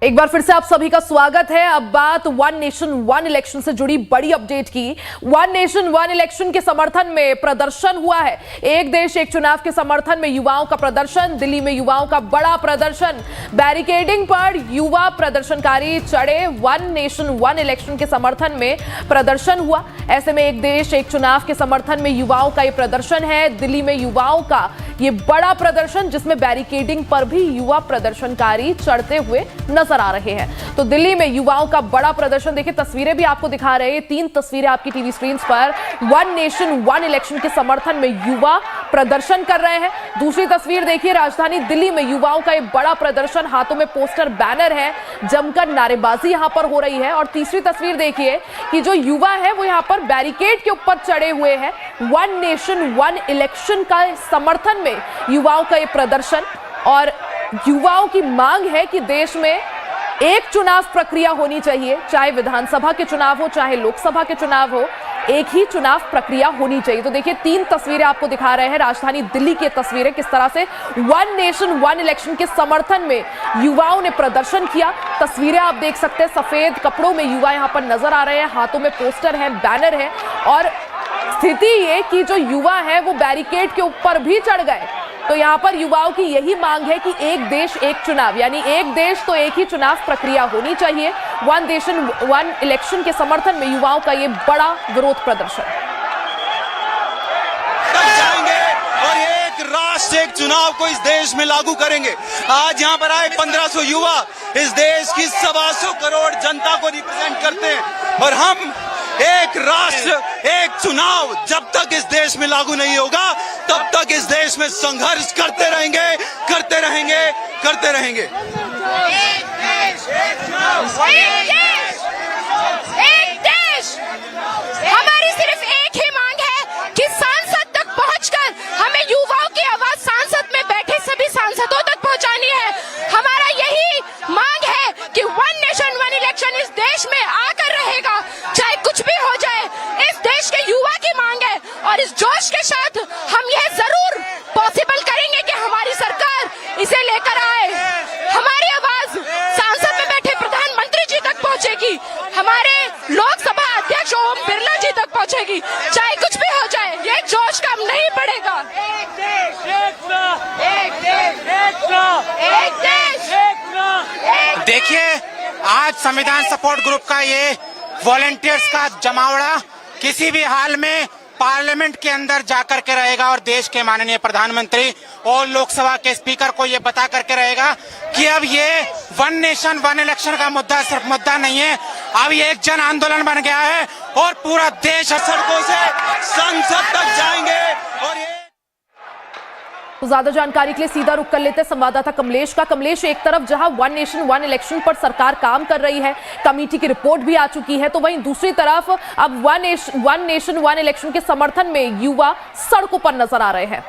एक बार फिर से आप सभी का स्वागत है। अब बात वन नेशन वन इलेक्शन से जुड़ी बड़ी अपडेट की। वन नेशन वन इलेक्शन के समर्थन में प्रदर्शन हुआ है। एक देश एक चुनाव के समर्थन में युवाओं का प्रदर्शन। दिल्ली में युवाओं का बड़ा प्रदर्शन, बैरिकेडिंग पर युवा प्रदर्शनकारी चढ़े। वन नेशन वन इलेक्शन के समर्थन में प्रदर्शन हुआ। ऐसे में एक देश एक चुनाव के समर्थन में युवाओं का यह प्रदर्शन है। दिल्ली में युवाओं का ये बड़ा प्रदर्शन, जिसमें बैरिकेडिंग पर भी युवा प्रदर्शनकारी चढ़ते हुए नजर आ रहे हैं। तो दिल्ली में युवाओं का बड़ा प्रदर्शन, देखिए तस्वीरें भी आपको दिखा रहे हैं, 3 तस्वीरें आपकी टीवी स्क्रीन पर। वन नेशन वन इलेक्शन के समर्थन में युवा प्रदर्शन कर रहे हैं। दूसरी तस्वीर देखिए, राजधानी दिल्ली में युवाओं का एक बड़ा प्रदर्शन, हाथों में पोस्टर बैनर है, जमकर नारेबाजी यहां पर हो रही है। और तीसरी तस्वीर देखिए कि जो युवा है वो यहां पर बैरिकेड के ऊपर चढ़े हुए हैं। वन नेशन वन इलेक्शन का समर्थन में युवाओं का ये प्रदर्शन, और युवाओं की मांग है कि देश में एक चुनाव प्रक्रिया होनी चाहिए, चाहे विधानसभा के चुनाव हो चाहे लोकसभा के चुनाव हो, एक ही चुनाव प्रक्रिया होनी चाहिए। तो देखिए 3 तस्वीरें आपको दिखा रहे हैं, राजधानी दिल्ली की तस्वीरें, किस तरह से वन नेशन वन इलेक्शन के समर्थन में युवाओं ने प्रदर्शन किया। तस्वीरें आप देख सकते हैं, सफेद कपड़ों में युवा यहां पर नजर आ रहे हैं, हाथों में पोस्टर है, बैनर है। और स्थिति ये कि जो युवा है वो बैरिकेड के ऊपर भी चढ़ गए। तो यहाँ पर युवाओं की यही मांग है कि एक देश एक चुनाव, यानी एक देश तो एक ही चुनाव प्रक्रिया होनी चाहिए। वन नेशन वन इलेक्शन के समर्थन में युवाओं का ये बड़ा विरोध प्रदर्शन। और एक राष्ट्र एक चुनाव को इस देश में लागू करेंगे। आज यहाँ पर आए 1500 युवा इस देश की 125 करोड़ जनता को रिप्रेजेंट करते हैं। और हम एक राष्ट्र एक चुनाव जब तक इस देश में लागू नहीं होगा तब तक इस देश में संघर्ष करते रहेंगे, करते रहेंगे, करते रहेंगे। एक देश एक चुनाव, एक देश एक देश। हमारी सिर्फ एक ही मांग है कि सांसद तक पहुंचकर हमें युवाओं की आवाज सांसद में बैठे सभी सांसदों तक पहुंचानी है। हमारा यही मांग है कि वन नेशन वन इलेक्शन इस देश में आकर रहेगा, चाहे कुछ भी हो जाए। इस देश के युवा की मांग है और इस जोश के साथ हम यह जरूर पॉसिबल करेंगे कि हमारी सरकार इसे लेकर आए। हमारी आवाज सांसद में बैठे प्रधानमंत्री जी तक पहुंचेगी, हमारे लोकसभा अध्यक्ष ओम बिरला जी तक पहुंचेगी, चाहे कुछ भी हो जाए। ये जोश कम नहीं पड़ेगा। एक देश एक चुनाव, एक देश एक चुनाव, एक देश एक चुनाव। देखिए, आज संविधान सपोर्ट ग्रुप का ये वॉलंटियर्स का जमावड़ा किसी भी हाल में पार्लियामेंट के अंदर जाकर के रहेगा और देश के माननीय प्रधानमंत्री और लोकसभा के स्पीकर को ये बता करके रहेगा कि अब ये वन नेशन वन इलेक्शन का मुद्दा सिर्फ मुद्दा नहीं है, अब ये एक जन आंदोलन बन गया है और पूरा देश सड़कों से संसद तक जाएंगे। और ये तो ज्यादा जानकारी के लिए सीधा रुख कर लेते हैं संवाददाता कमलेश का। कमलेश, एक तरफ जहां वन नेशन वन इलेक्शन पर सरकार काम कर रही है, कमेटी की रिपोर्ट भी आ चुकी है, तो वहीं दूसरी तरफ अब वन नेशन वन इलेक्शन के समर्थन में युवा सड़कों पर नजर आ रहे हैं।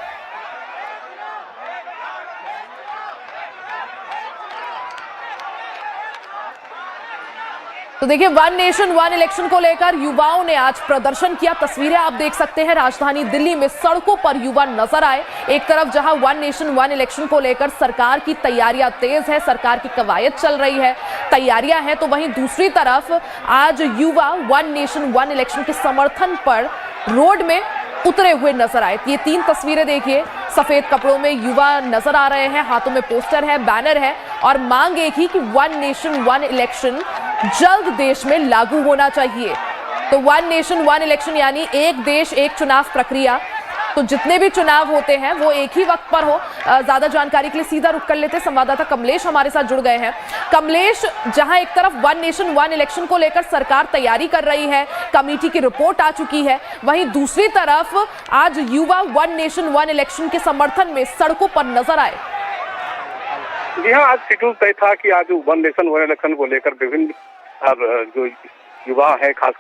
तो देखिए, वन नेशन वन इलेक्शन को लेकर युवाओं ने आज प्रदर्शन किया। तस्वीरें आप देख सकते हैं, राजधानी दिल्ली में सड़कों पर युवा नजर आए। एक तरफ जहां वन नेशन वन इलेक्शन को लेकर सरकार की तैयारियां तेज है, सरकार की कवायद चल रही है, तैयारियां हैं, तो वहीं दूसरी तरफ आज युवा वन नेशन वन इलेक्शन के समर्थन पर रोड में उतरे हुए नजर आए। ये 3 तस्वीरें देखिए, सफेद कपड़ों में युवा नजर आ रहे हैं, हाथों में पोस्टर है, बैनर है, और मांग एक ही कि वन नेशन वन इलेक्शन जल्द देश में लागू होना चाहिए। तो वन नेशन वन इलेक्शन यानी एक देश एक चुनाव प्रक्रिया, तो जितने भी चुनाव होते हैं वो एक ही वक्त पर हो। ज्यादा जानकारी के लिए सीधा रुख कर लेते हैं, संवाददाता कमलेश हमारे साथ जुड़ गए हैं। कमलेश, जहां एक तरफ वन नेशन वन इलेक्शन को लेकर सरकार तैयारी कर रही है, कमेटी की रिपोर्ट आ चुकी है, वहीं दूसरी तरफ आज युवा वन नेशन वन इलेक्शन के समर्थन में सड़कों पर नजर आए। जी हाँ, आज शेड्यूल तय था कि आज वन नेशन वन इलेक्शन को लेकर विभिन्न जो युवा है, खास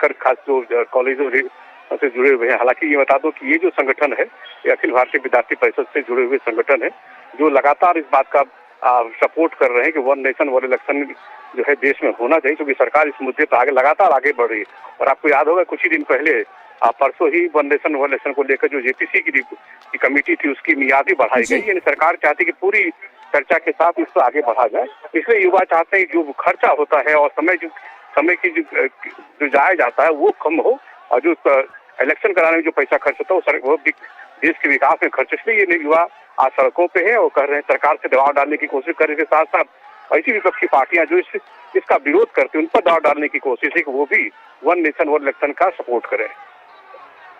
जो कॉलेजों से जुड़े हुए हैं। हालांकि ये बता दो कि ये जो संगठन है ये अखिल भारतीय विद्यार्थी परिषद से जुड़े हुए संगठन है, जो लगातार इस बात का सपोर्ट कर रहे हैं कि वन नेशन वन इलेक्शन जो है देश में होना चाहिए, क्योंकि सरकार इस मुद्दे पर आगे लगातार आगे बढ़ रही है। और आपको याद होगा कुछ ही दिन पहले परसों ही वन नेशन वन इलेक्शन को लेकर जो जेपीसी की कमेटी थी उसकी मियाद भी बढ़ाई गई। यानी सरकार चाहती है कि पूरी चर्चा के साथ इसको आगे बढ़ा जाए। इसलिए युवा चाहते हैं जो खर्चा होता है और समय की जो जाया जाता है वो कम हो, और जो इलेक्शन कराने में जो पैसा खर्च होता है वो देश के विकास में खर्च। इसलिए ये युवा आज सड़कों पे है और कह रहे हैं सरकार से दबाव डालने की कोशिश करने के साथ साथ ऐसी विपक्षी पार्टियां जो इसका विरोध करती हैं उन पर दबाव डालने की कोशिश है कि वो भी वन नेशन वन इलेक्शन का सपोर्ट करें।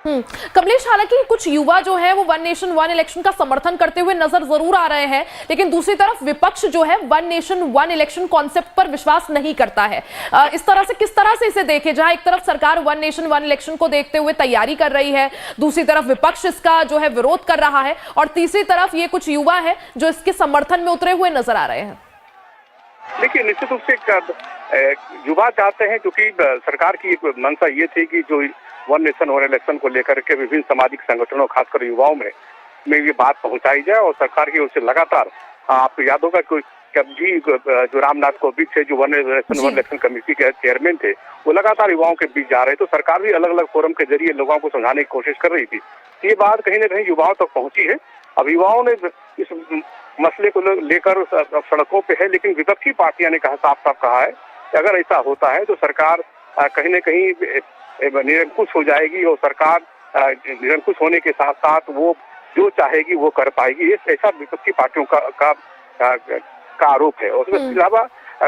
कमलेश, हालांकि कुछ युवा जो है वो वन नेशन वन इलेक्शन का समर्थन करते हुए नजर जरूर आ रहे हैं, लेकिन दूसरी तरफ विपक्ष जो है one nation one election concept पर विश्वास नहीं करता है। इस तरह से किस तरह से इसे देखें, जहां एक तरफ सरकार वन नेशन वन इलेक्शन को देखते हुए तैयारी कर रही है, दूसरी तरफ विपक्ष इसका जो है विरोध कर रहा है, और तीसरी तरफ ये कुछ युवा है जो इसके समर्थन में उतरे हुए नजर आ रहे हैं। देखिए, निश्चित रूप से युवा चाहते हैं, क्योंकि सरकार की मंशा ये थी कि जो वन नेशन वन इलेक्शन को लेकर के विभिन्न सामाजिक संगठनों खासकर युवाओं में ये बात पहुंचाई जाए। और सरकार की ओर से लगातार आपको याद होगा कि कभी जो रामनाथ कोविंद थे जो one nation one election committee के चेयरमैन थे, वो लगातार युवाओं के बीच जा रहे। तो सरकार भी अलग अलग फोरम के जरिए लोगों को समझाने की कोशिश कर रही थी। ये बात कहीं ना कहीं युवाओं तक पहुंची है। अब युवाओं ने इस मसले को लेकर सड़कों पे है, लेकिन विपक्षी पार्टियां ने साफ साफ कहा है कि अगर ऐसा होता है तो सरकार कहीं न कहीं निरंकुश हो जाएगी, और सरकार निरंकुश होने के साथ साथ वो जो चाहेगी वो कर पाएगी। ऐसा विपक्षी पार्टियों का आरोप है। और इसके अलावा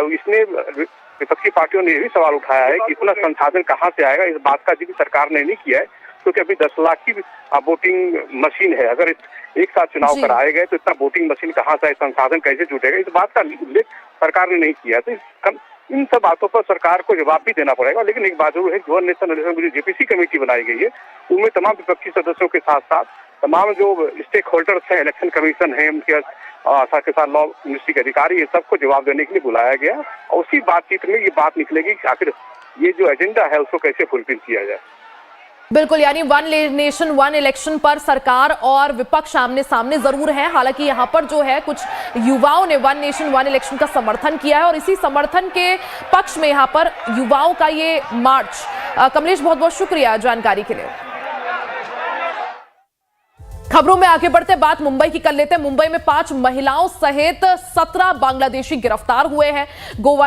इसने विपक्षी पार्टियों ने ये भी सवाल उठाया है कि इतना संसाधन कहाँ से आएगा। इस बात का जिक्र सरकार ने नहीं किया है, क्योंकि अभी 10 लाख की वोटिंग मशीन है। अगर एक साथ चुनाव कराए गए तो इतना वोटिंग मशीन कहाँ से, संसाधन कैसे जुटेगा, इस बात का उल्लेख सरकार ने नहीं किया। तो इन सब बातों पर सरकार को जवाब भी देना पड़ेगा। लेकिन एक बात जरूर है, one nation election JPC committee बनाई गई है, उनमें तमाम विपक्षी सदस्यों के साथ साथ तमाम जो स्टेक होल्डर्स हैं, इलेक्शन कमीशन है, उनके साथ के साथ लॉ मिनिस्ट्री के अधिकारी, ये सबको जवाब देने के लिए बुलाया गया। और उसी बातचीत में ये बात निकलेगी कि आखिर ये जो एजेंडा है उसको कैसे फुलफिल किया जाए। बिल्कुल, यानी वन नेशन वन इलेक्शन पर सरकार और विपक्ष आमने सामने जरूर है। हालांकि यहां पर जो है कुछ युवाओं ने वन नेशन वन इलेक्शन का समर्थन किया है, और इसी समर्थन के पक्ष में यहां पर युवाओं का ये मार्च। कमलेश, बहुत बहुत शुक्रिया जानकारी के लिए। खबरों में आगे बढ़ते बात मुंबई की कर लेते हैं। मुंबई में 5 महिलाओं सहित 17 बांग्लादेशी गिरफ्तार हुए हैं। गोवा